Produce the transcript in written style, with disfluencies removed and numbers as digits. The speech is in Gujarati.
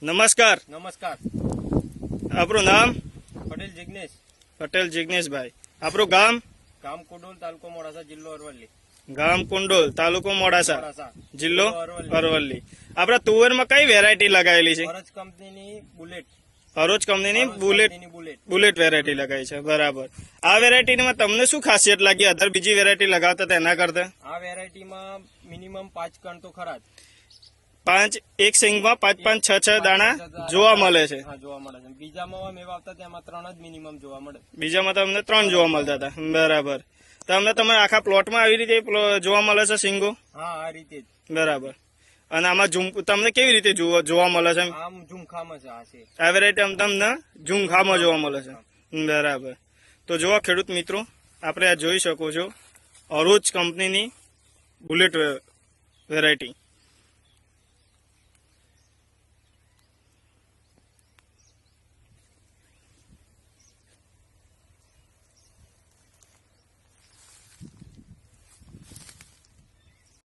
નમસ્કાર. નમસ્કાર. આપણું નામ? પટેલ જિગ્નેશ. પટેલ જિગ્નેશભાઈ. આપણું ગામ? ગામ કુંડોલ, તાલુકો મોડાસા, જિલ્લો અરવલ્લી. ગામ કુંડોલ, તાલુકો મોડાસા, મોડાસા, જિલ્લો અરવલ્લી. અરવલ્લી. આપડા તુવેરમાં કઈ વેરાયટી લગાવેલી છે? ફરજ કંપનીની બુલેટ. હરોજ કંપનીની બુલેટ બુલેટ. બુલેટ વેરાયટી લગાવી છે. બરાબર. આ વેરાયટીમાં તમને શું ખાસિયત લાગી અધર બીજી વેરાયટી લગાવતા તેના કરતા? આ વેરાયટીમાં મિનિમમ 5 કણ તો ખરા જ. એક સિંગમાં 5 6 6 દાણા જોવા મળે છે. હા, જોવા મળે છે. બીજામાં મેવા આવતા તેમાં 3 જ મિનિમમ જોવા મળે. બીજામાં તમને 3 જોવા મળતા હતા. બરાબર. તમને તમારા આખા પ્લોટમાં આવી રીતે જોવા મળે છે સિંગો? હા, આ રીતે જ. બરાબર. અને આમાં તમને કેવી રીતે જોવા મળે છે? આમ ઝુમખામાં છે. આ છે આ વેરાયટી આમ તમને ઝુમખામાં જોવા મળે છે. બરાબર. તો જોવા ખેડૂત મિત્રો, આપણે આ જોઈ શકો છો અરોજ કંપનીની બુલેટ વેરાયટી.